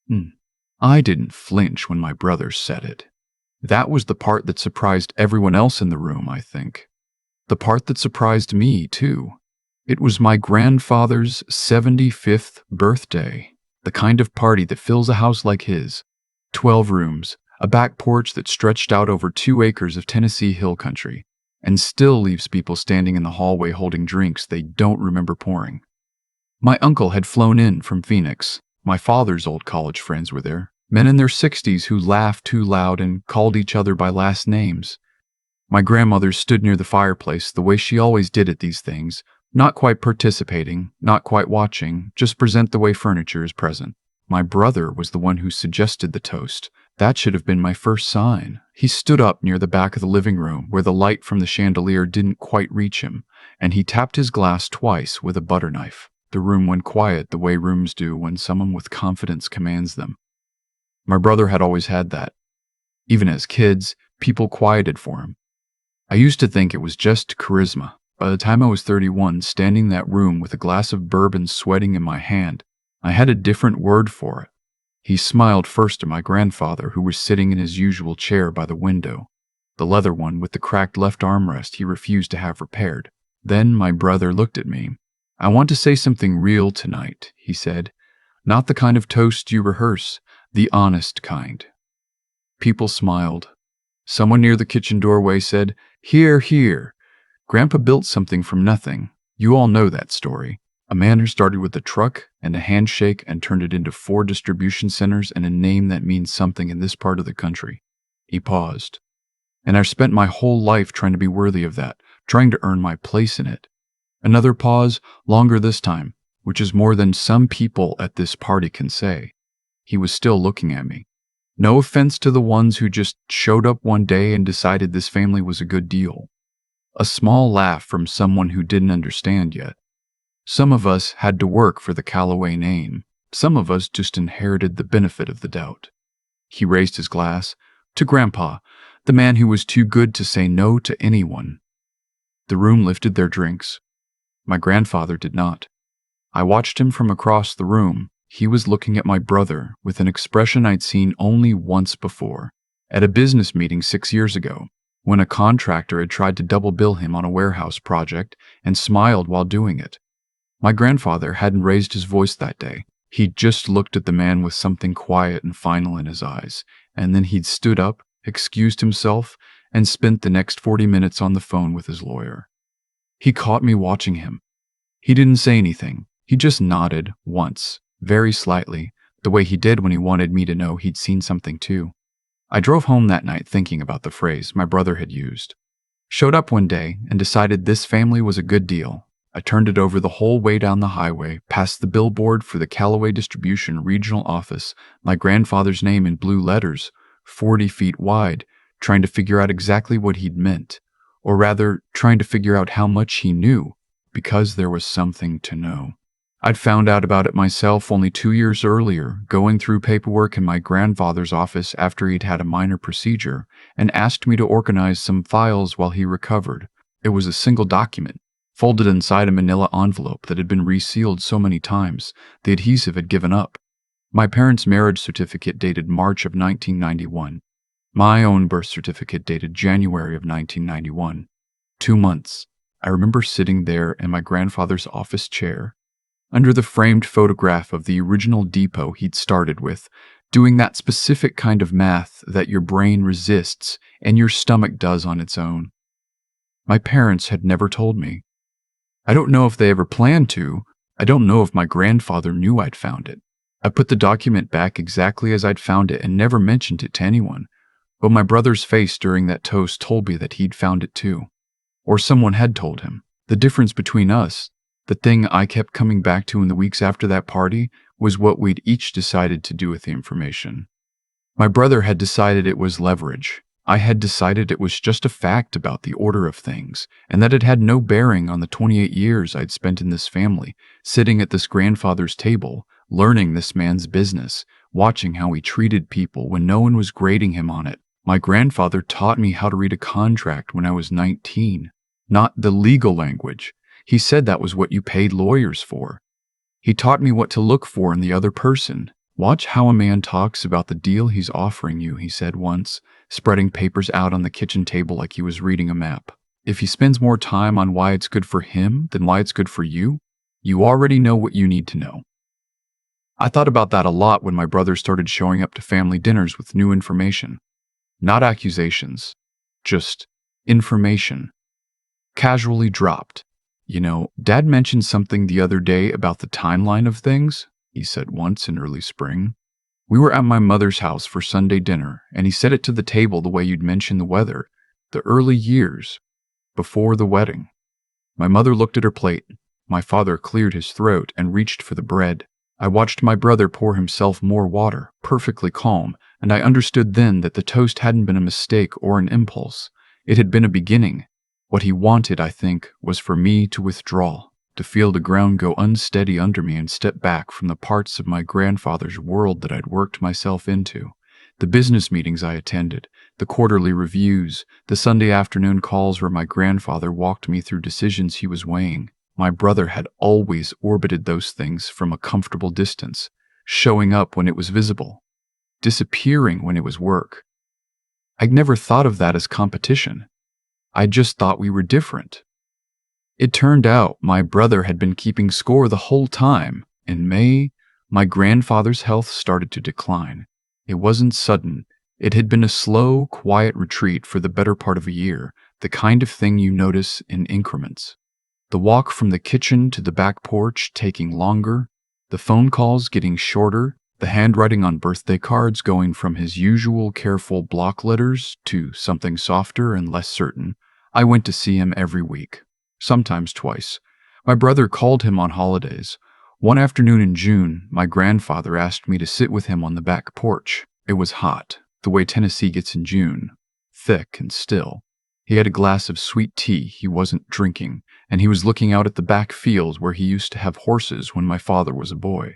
Hmm. I didn't flinch when my brother said it. That was the part that surprised everyone else in the room, I think. The part that surprised me, too. It was my grandfather's 75th birthday, the kind of party that fills a house like his. 12 rooms, a back porch that stretched out over 2 acres of Tennessee hill country, and still leaves people standing in the hallway holding drinks they don't remember pouring. My uncle had flown in from Phoenix. My father's old college friends were there, men in their 60s who laughed too loud and called each other by last names. My grandmother stood near the fireplace the way she always did at these things, not quite participating, not quite watching, just present the way furniture is present. My brother was the one who suggested the toast. That should have been my first sign. He stood up near the back of the living room where the light from the chandelier didn't quite reach him, and he tapped his glass twice with a butter knife. The room went quiet the way rooms do when someone with confidence commands them. My brother had always had that. Even as kids, people quieted for him. I used to think it was just charisma. By the time I was 31, standing in that room with a glass of bourbon sweating in my hand, I had a different word for it. He smiled first at my grandfather, who was sitting in his usual chair by the window, the leather one with the cracked left armrest he refused to have repaired. Then my brother looked at me. "I want to say something real tonight," he said. "Not the kind of toast you rehearse, the honest kind." People smiled. Someone near the kitchen doorway said, "Hear, hear. Grandpa built something from nothing. You all know that story. A man who started with a truck and a handshake and turned it into 4 distribution centers and a name that means something in this part of the country." He paused. "And I've spent my whole life trying to be worthy of that, trying to earn my place in it." Another pause, longer this time, which is more than some people at this party can say. He was still looking at me. No offense to the ones who just showed up one day and decided this family was a good deal. A small laugh from someone who didn't understand yet. Some of us had to work for the Callaway name. Some of us just inherited the benefit of the doubt. He raised his glass. "To Grandpa, the man who was too good to say no to anyone." The room lifted their drinks. My grandfather did not. I watched him from across the room. He was looking at my brother with an expression I'd seen only once before, at a business meeting 6 years ago, when a contractor had tried to double bill him on a warehouse project and smiled while doing it. My grandfather hadn't raised his voice that day. He'd just looked at the man with something quiet and final in his eyes, and then he'd stood up, excused himself, and spent the next 40 minutes on the phone with his lawyer. He caught me watching him. He didn't say anything. He just nodded once, very slightly, the way he did when he wanted me to know he'd seen something too. I drove home that night thinking about the phrase my brother had used. Showed up one day and decided this family was a good deal. I turned it over the whole way down the highway, past the billboard for the Callaway Distribution Regional Office, my grandfather's name in blue letters, 40 feet wide, trying to figure out exactly what he'd meant. Or rather, trying to figure out how much he knew, because there was something to know. I'd found out about it myself only 2 years earlier, going through paperwork in my grandfather's office after he'd had a minor procedure, and asked me to organize some files while he recovered. It was a single document, folded inside a manila envelope that had been resealed so many times, the adhesive had given up. My parents' marriage certificate dated March of 1991. My own birth certificate dated January of 1991. 2 months. I remember sitting there in my grandfather's office chair, under the framed photograph of the original depot he'd started with, doing that specific kind of math that your brain resists and your stomach does on its own. My parents had never told me. I don't know if they ever planned to. I don't know if my grandfather knew I'd found it. I put the document back exactly as I'd found it and never mentioned it to anyone. But my brother's face during that toast told me that he'd found it too. Or someone had told him. The difference between us, the thing I kept coming back to in the weeks after that party, was what we'd each decided to do with the information. My brother had decided it was leverage. I had decided it was just a fact about the order of things, and that it had no bearing on the 28 years I'd spent in this family, sitting at this grandfather's table, learning this man's business, watching how he treated people when no one was grading him on it. My grandfather taught me how to read a contract when I was 19. Not the legal language. He said that was what you paid lawyers for. He taught me what to look for in the other person, "Watch how a man talks about the deal he's offering you," he said once, spreading papers out on the kitchen table like he was reading a map. "If he spends more time on why it's good for him than why it's good for you, you already know what you need to know." I thought about that a lot when my brother started showing up to family dinners with new information. Not accusations, just information. Casually dropped. "Dad mentioned something the other day about the timeline of things," he said once in early spring. "We were at my mother's house for Sunday dinner, and he said it to the table the way you'd mentioned the weather, the early years, before the wedding." My mother looked at her plate. My father cleared his throat and reached for the bread. I watched my brother pour himself more water, perfectly calm, and I understood then that the toast hadn't been a mistake or an impulse. It had been a beginning. What he wanted, I think, was for me to withdraw, to feel the ground go unsteady under me and step back from the parts of my grandfather's world that I'd worked myself into. The business meetings I attended, the quarterly reviews, the Sunday afternoon calls where my grandfather walked me through decisions he was weighing. My brother had always orbited those things from a comfortable distance, showing up when it was visible, disappearing when it was work. I'd never thought of that as competition. I just thought we were different. It turned out my brother had been keeping score the whole time. In May, my grandfather's health started to decline. It wasn't sudden. It had been a slow, quiet retreat for the better part of a year, the kind of thing you notice in increments. The walk from the kitchen to the back porch taking longer, the phone calls getting shorter, the handwriting on birthday cards going from his usual careful block letters to something softer and less certain. I went to see him every week, sometimes twice. My brother called him on holidays. One afternoon in June, my grandfather asked me to sit with him on the back porch. It was hot, the way Tennessee gets in June, thick and still. He had a glass of sweet tea he wasn't drinking, and he was looking out at the back field where he used to have horses when my father was a boy.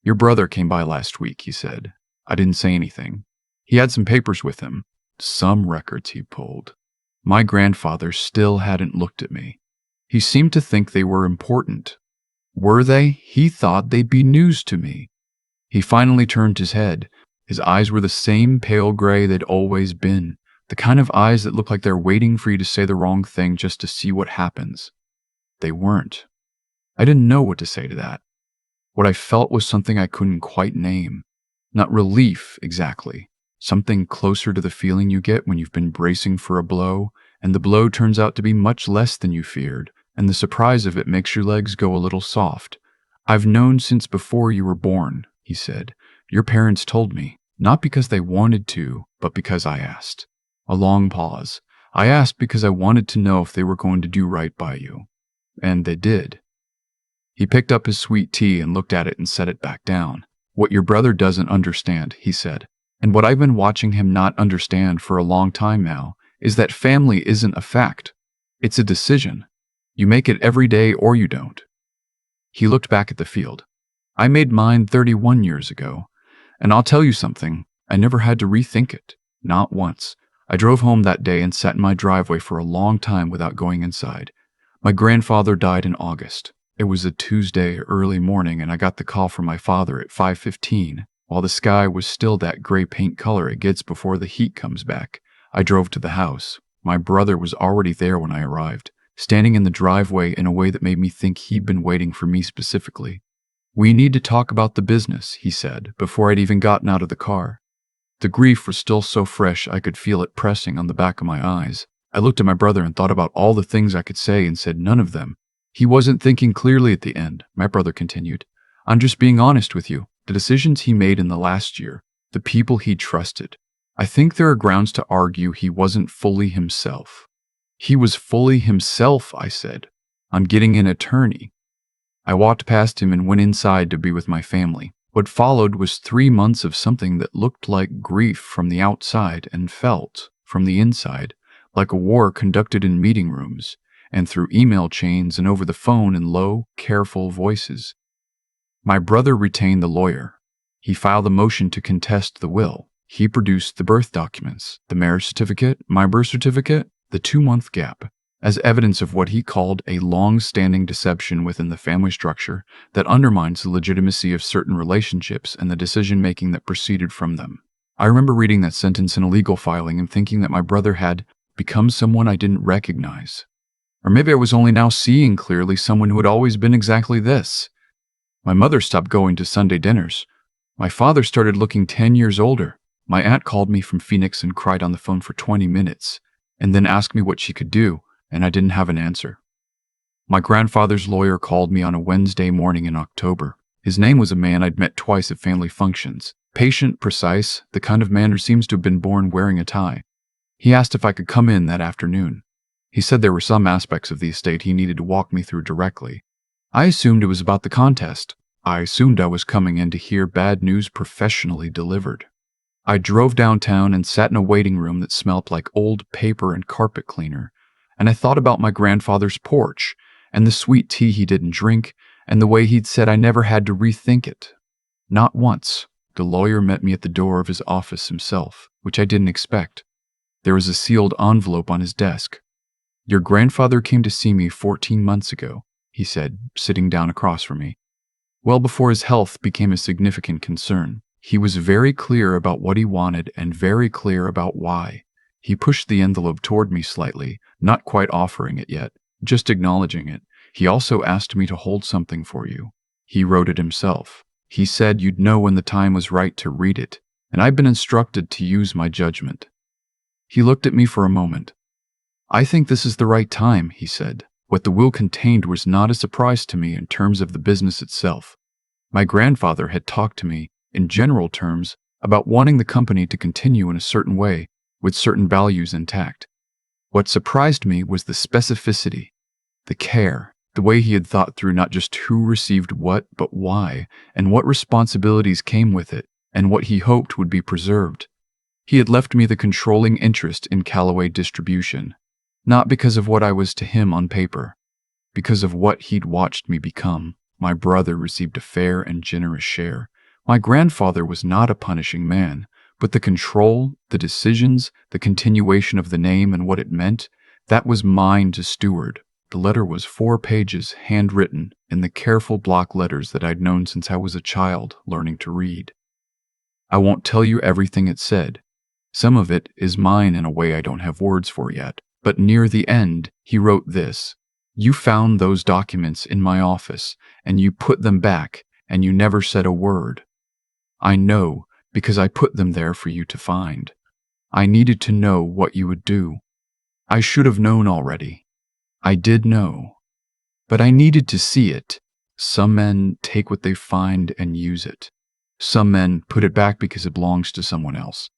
"Your brother came by last week," he said. I didn't say anything. He had some papers with him, some records he pulled. My grandfather still hadn't looked at me. He seemed to think they were important. Were they? He thought they'd be news to me. He finally turned his head. His eyes were the same pale gray they'd always been, the kind of eyes that look like they're waiting for you to say the wrong thing just to see what happens. They weren't. I didn't know what to say to that. What I felt was something I couldn't quite name. Not relief, exactly. Something closer to the feeling you get when you've been bracing for a blow, and the blow turns out to be much less than you feared, and the surprise of it makes your legs go a little soft. "I've known since before you were born," he said. "Your parents told me, not because they wanted to, but because I asked." A long pause. "I asked because I wanted to know if they were going to do right by you. And they did." He picked up his sweet tea and looked at it and set it back down. "What your brother doesn't understand," he said, and what I've been watching him not understand for a long time now, is that family isn't a fact. It's a decision. You make it every day or you don't. He looked back at the field. "I made mine 31 years ago, and I'll tell you something, I never had to rethink it. Not once. I drove home that day and sat in my driveway for a long time without going inside. My grandfather died in August. It was a Tuesday early morning, and I got the call from my father at 5:15, while the sky was still that gray paint color it gets before the heat comes back. I drove to the house. My brother was already there when I arrived, standing in the driveway in a way that made me think he'd been waiting for me specifically. "We need to talk about the business," he said, before I'd even gotten out of the car. The grief was still so fresh I could feel it pressing on the back of my eyes. I looked at my brother and thought about all the things I could say and said none of them. He wasn't thinking clearly at the end, my brother continued. "I'm just being honest with you. The decisions he made in the last year, the people he trusted. I think there are grounds to argue he wasn't fully himself." "He was fully himself," I said. "I'm getting an attorney." I walked past him and went inside to be with my family. What followed was 3 months of something that looked like grief from the outside and felt, from the inside, like a war conducted in meeting rooms, and through email chains and over the phone in low, careful voices. My brother retained the lawyer. He filed a motion to contest the will. He produced the birth documents, the marriage certificate, my birth certificate, the 2-month gap. as evidence of what he called a long-standing deception within the family structure that undermines the legitimacy of certain relationships and the decision-making that proceeded from them. I remember reading that sentence in a legal filing and thinking that my brother had become someone I didn't recognize. Or maybe I was only now seeing clearly someone who had always been exactly this. My mother stopped going to Sunday dinners. My father started looking 10 years older. My aunt called me from Phoenix and cried on the phone for 20 minutes, and then asked me what she could do, and I didn't have an answer. My grandfather's lawyer called me on a Wednesday morning in October. His name was a man I'd met twice at family functions. Patient, precise, the kind of man who seems to have been born wearing a tie. He asked if I could come in that afternoon. He said there were some aspects of the estate he needed to walk me through directly. I assumed it was about the contest. I assumed I was coming in to hear bad news professionally delivered. I drove downtown and sat in a waiting room that smelt like old paper and carpet cleaner, and I thought about my grandfather's porch, and the sweet tea he didn't drink, and the way he'd said I never had to rethink it. Not once. The lawyer met me at the door of his office himself, which I didn't expect. There was a sealed envelope on his desk. "Your grandfather came to see me 14 months ago," he said, sitting down across from me. "Well before his health became a significant concern. He was very clear about what he wanted and very clear about why." He pushed the envelope toward me slightly, not quite offering it yet, just acknowledging it. "He also asked me to hold something for you. He wrote it himself. He said you'd know when the time was right to read it, and I've been instructed to use my judgment." He looked at me for a moment. "I think this is the right time," he said. What the will contained was not a surprise to me in terms of the business itself. My grandfather had talked to me, in general terms, about wanting the company to continue in a certain way, with certain values intact. What surprised me was the specificity, the care, the way he had thought through not just who received what, but why, and what responsibilities came with it, and what he hoped would be preserved. He had left me the controlling interest in Callaway Distribution, not because of what I was to him on paper, because of what he'd watched me become. My brother received a fair and generous share. My grandfather was not a punishing man, but the control, the decisions, the continuation of the name and what it meant, that was mine to steward. The letter was 4 pages, handwritten, in the careful block letters that I'd known since I was a child learning to read. I won't tell you everything it said. Some of it is mine in a way I don't have words for yet. But near the end, he wrote this: "You found those documents in my office, and you put them back, and you never said a word. I know, because I put them there for you to find. I needed to know what you would do. I should have known already. I did know. But I needed to see it. Some men take what they find and use it. Some men put it back because it belongs to someone else.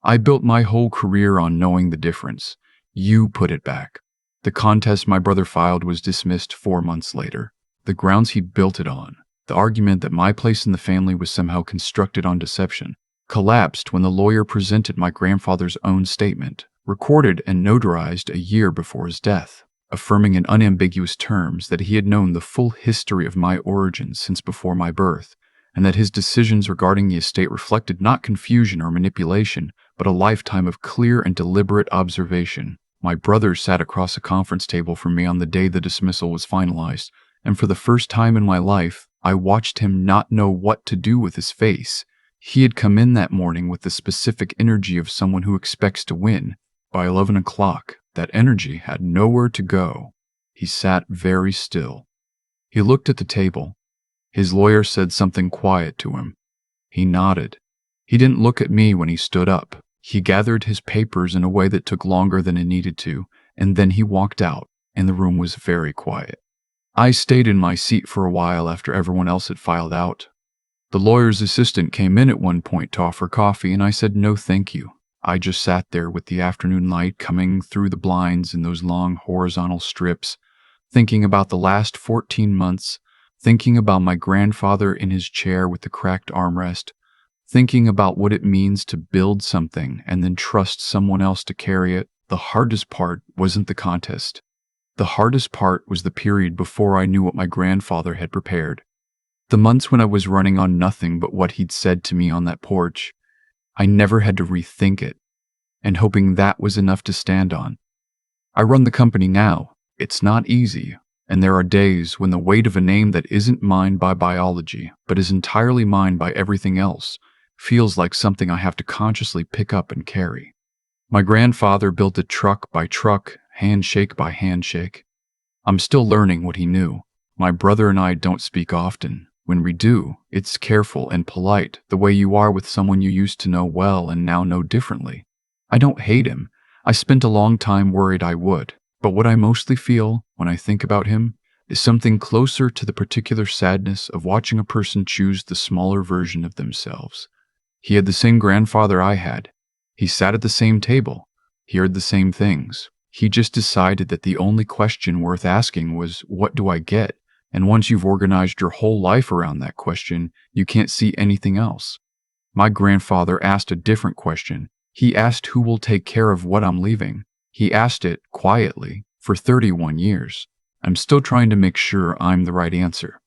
I built my whole career on knowing the difference. You put it back." The contest my brother filed was dismissed 4 months later. The grounds he'd built it on, the argument that my place in the family was somehow constructed on deception, collapsed when the lawyer presented my grandfather's own statement, recorded and notarized a year before his death, affirming in unambiguous terms that he had known the full history of my origins since before my birth, and that his decisions regarding the estate reflected not confusion or manipulation, but a lifetime of clear and deliberate observation. My brother sat across a conference table from me on the day the dismissal was finalized, and for the first time in my life, I watched him not know what to do with his face. He had come in that morning with the specific energy of someone who expects to win. By 11 o'clock, that energy had nowhere to go. He sat very still. He looked at the table. His lawyer said something quiet to him. He nodded. He didn't look at me when he stood up. He gathered his papers in a way that took longer than it needed to, and then he walked out, and the room was very quiet. I stayed in my seat for a while after everyone else had filed out. The lawyer's assistant came in at one point to offer coffee, and I said no thank you. I just sat there with the afternoon light coming through the blinds in those long horizontal strips, thinking about the last 14 months, thinking about my grandfather in his chair with the cracked armrest, thinking about what it means to build something and then trust someone else to carry it. The hardest part wasn't the contest. The hardest part was the period before I knew what my grandfather had prepared. The months when I was running on nothing but what he'd said to me on that porch. I never had to rethink it, and hoping that was enough to stand on. I run the company now. It's not easy, and there are days when the weight of a name that isn't mined by biology, but is entirely mined by everything else, feels like something I have to consciously pick up and carry. My grandfather built it truck by truck, handshake by handshake. I'm still learning what he knew. My brother and I don't speak often. When we do, it's careful and polite, the way you are with someone you used to know well and now know differently. I don't hate him. I spent a long time worried I would. But what I mostly feel when I think about him is something closer to the particular sadness of watching a person choose the smaller version of themselves. He had the same grandfather I had. He sat at the same table. He heard the same things. He just decided that the only question worth asking was, what do I get? And once you've organized your whole life around that question, you can't see anything else. My grandfather asked a different question. He asked who will take care of what I'm leaving. He asked it quietly for 31 years. I'm still trying to make sure I'm the right answer.